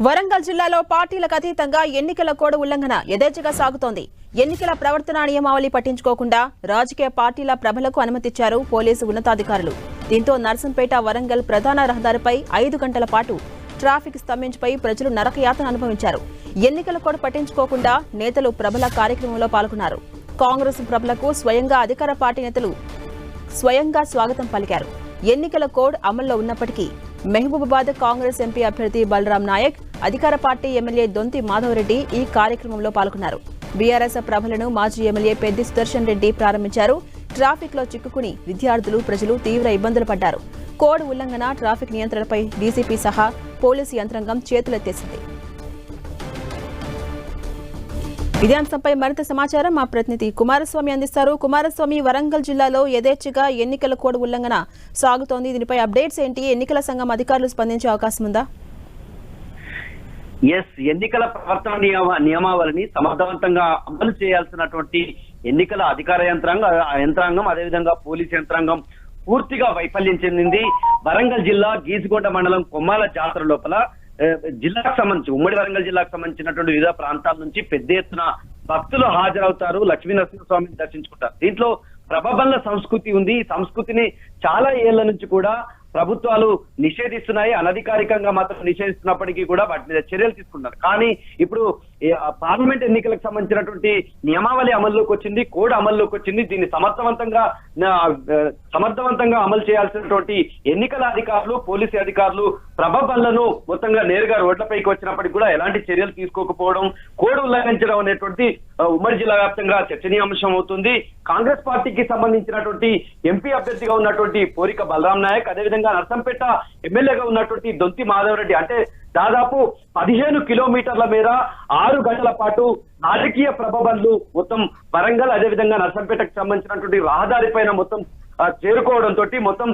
వరంగల్ జిల్లాలో పార్టీలకు అతీతంగా ఎన్నికల కోడ్ ఉల్లంఘన యథేచ్ఛగా సాగుతోంది. ఎన్నికల ప్రవర్తన నియమావళి పట్టించుకోకుండా రాజకీయ పార్టీల ప్రభలకు అనుమతిచ్చారు పోలీసు ఉన్నతాధికారులు. దీంతో నర్సంపేట వరంగల్ ప్రధాన రహదారిపై 5 గంటల పాటు ట్రాఫిక్ స్తంభించిపై ప్రజలు నరకయాతన అనుభవించారు. ఎన్నికల కోడ్ పట్టించుకోకుండా నేతలు ప్రభల కార్యక్రమంలో పాల్గొన్నారు. కాంగ్రెస్ ప్రభలకు స్వయంగా అధికార పార్టీ నేతలు స్వాగతం పలికారు. ఎన్నికల కోడ్ అమల్లో ఉన్నప్పటికీ మహబూబాబాద్ కాంగ్రెస్ ఎంపీ అభ్యర్థి బలరాం నాయక్, అధికార పార్టీ ఎమ్మెల్యే దొంతి మాధవరెడ్డి ఈ కార్యక్రమంలో పాల్గొన్నారు. బీఆర్ఎస్ ప్రభలను మాజీ ఎమ్మెల్యే పెద్ది సుదర్శన్ రెడ్డి ప్రారంభించారు. ట్రాఫిక్ లో చిక్కుకుని విద్యార్థులు, ప్రజలు తీవ్ర ఇబ్బందులు పడ్డారు. కోడ్ ఉల్లంఘన, ట్రాఫిక్ నియంత్రణపై డీసీపీ సహా పోలీసు యంత్రాంగం చేతులెత్తేసింది. ఇదే అంశంపై మరింత సమాచారం మా ప్రతినిధి కుమారస్వామి అందిస్తారు. కుమారస్వామి, వరంగల్ జిల్లాలో యథేచ్ఛగా ఎన్నికల కోడ్ ఉల్లంఘన సాగుతోంది. దీనిపై అప్డేట్స్ ఏంటి? ఎన్నికల సంఘం అధికారులు స్పందించే అవకాశం ఉందా? ఎన్నికల ప్రవర్తన నియమావళిని సమర్థవంతంగా అమలు చేయాల్సినటువంటి ఎన్నికల అధికార యంత్రాంగం అదేవిధంగా పోలీస్ యంత్రాంగం పూర్తిగా వైఫల్యం చెందింది. వరంగల్ జిల్లా గీసుగొండ మండలం కొమ్మాల జాతర లోపల జిల్లాకు సంబంధించి ఉమ్మడి వరంగల్ జిల్లాకు సంబంధించినటువంటి వివిధ ప్రాంతాల నుంచి పెద్ద ఎత్తున భక్తులు హాజరవుతారు, లక్ష్మీ నరసింహస్వామిని దర్శించుకుంటారు. దీంట్లో ప్రభబండ్ల సంస్కృతి ఉంది. ఈ సంస్కృతిని చాలా ఏళ్ల నుంచి కూడా ప్రభుత్వాలు నిషేధిస్తున్నాయి. అనధికారికంగా మాత్రం నిషేధిస్తున్నప్పటికీ కూడా వాటి మీద చర్యలు తీసుకున్నారు. కానీ ఇప్పుడు పార్లమెంట్ ఎన్నికలకు సంబంధించినటువంటి నియమావళి అమల్లోకి వచ్చింది, కోడ్ అమల్లోకి వచ్చింది. దీన్ని సమర్థవంతంగా అమలు చేయాల్సినటువంటి ఎన్నికల అధికారులు, పోలీసు అధికారులు ప్రభబండ్లను మొత్తంగా నేరుగా రోడ్లపైకి వచ్చినప్పటికీ కూడా ఎలాంటి చర్యలు తీసుకోకపోవడం, కోడ్ ఉల్లంఘించడం అనేటువంటి ఉమ్మడి జిల్లా వ్యాప్తంగా చర్చనీయాంశం అవుతుంది. కాంగ్రెస్ పార్టీకి సంబంధించినటువంటి ఎంపీ అభ్యర్థిగా ఉన్నటువంటి పోరిక బలరాం నాయక్, అదేవిధంగా నర్సంపేట ఎమ్మెల్యేగా ఉన్నటువంటి దొంతి మాధవరెడ్డి, అంటే దాదాపు 15 కిలోమీటర్ల మేర 6 గంటల పాటు రాజకీయ ప్రభబండ్లు మొత్తం వరంగల్ అదేవిధంగా నర్సంపేటకు సంబంధించినటువంటి రహదారి పైన మొత్తం చేరుకోవడంతో మొత్తం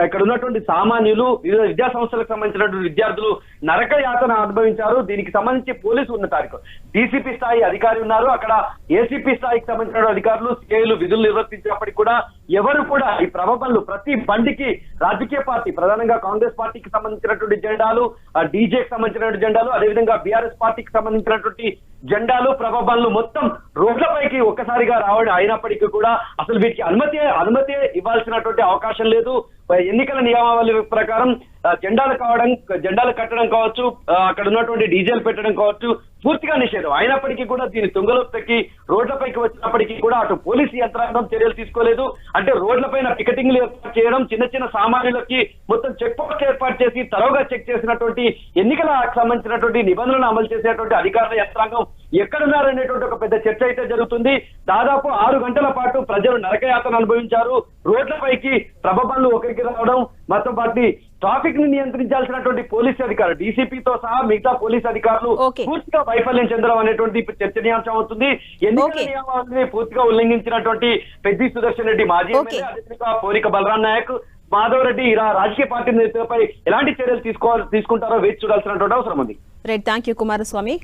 ఇక్కడ ఉన్నటువంటి సామాన్యులు, వివిధ విద్యా సంస్థలకు సంబంధించినటువంటి విద్యార్థులు నరక యాతన అనుభవించారు. దీనికి సంబంధించి పోలీసు ఉన్నతాధికారులు, డీసీపీ స్థాయి అధికారి ఉన్నారు, అక్కడ ఏసీపీ స్థాయికి సంబంధించిన అధికారులు, సిఐలు విధులు నిర్వర్తించినప్పటికీ కూడా ఎవరు కూడా ఈ ప్రభబండ్లు ప్రతి బండికి రాజకీయ పార్టీ, ప్రధానంగా కాంగ్రెస్ పార్టీకి సంబంధించినటువంటి జెండాలు, డీజేకి సంబంధించినటువంటి జెండాలు, అదేవిధంగా బీఆర్ఎస్ పార్టీకి సంబంధించినటువంటి జెండాలు, ప్రభబండ్లు మొత్తం రోడ్లపైకి ఒక్కసారిగా రావడం అయినప్పటికీ కూడా అసలు వీటికి అనుమతి ఇవ్వాల్సినటువంటి అవకాశం లేదు. ఎన్నికల నియమావళి ప్రకారం జెండాలు కట్టడం కావచ్చు, అక్కడ ఉన్నటువంటి డీజేలు పెట్టడం కావచ్చు, పూర్తిగా నిషేధం. అయినప్పటికీ కూడా దీన్ని తుంగలోకి తక్కి రోడ్లపైకి వచ్చినప్పటికీ కూడా అటు పోలీసు యంత్రాంగం చర్యలు తీసుకోలేదు. అంటే రోడ్లపైన పికెటింగ్లు ఏర్పాటు చేయడం, చిన్న సామాన్యులకి మొత్తం చెక్ పోస్ట్ ఏర్పాటు చేసి తరోగా చెక్ చేసినటువంటి ఎన్నికలకు సంబంధించినటువంటి నిబంధనలను అమలు చేసేటువంటి అధికారుల యంత్రాంగం ఎక్కడున్నారనేటువంటి ఒక పెద్ద చర్చ అయితే జరుగుతుంది. దాదాపు 6 గంటల పాటు ప్రజలు నరకయాతన అనుభవించారు. రోడ్లపైకి ప్రభబండ్లు ఒకరికి రావడం, మొత్తం పార్టీ ట్రాఫిక్ ని నియంత్రించాల్సినటువంటి పోలీసు అధికారులు, డీసీపీతో సహా మిగతా పోలీసు అధికారులు పూర్తిగా వైఫల్యం చెందడం అనేటువంటి చర్చనీయాంశం అవుతుంది. ఎన్నికల నియమావళిని పూర్తిగా ఉల్లంఘించినటువంటి పెద్ది సుదర్శన్ రెడ్డి, మాజీ ఎమ్మెల్యే, అదేవిధంగా పోరిక బలరాం నాయక్, మాధవరెడ్డి రాజకీయ పార్టీ నేతలపై ఎలాంటి చర్యలు తీసుకుంటారో వేచి చూడాల్సినటువంటి అవసరం ఉంది. Right, thank you Kumaraswamy.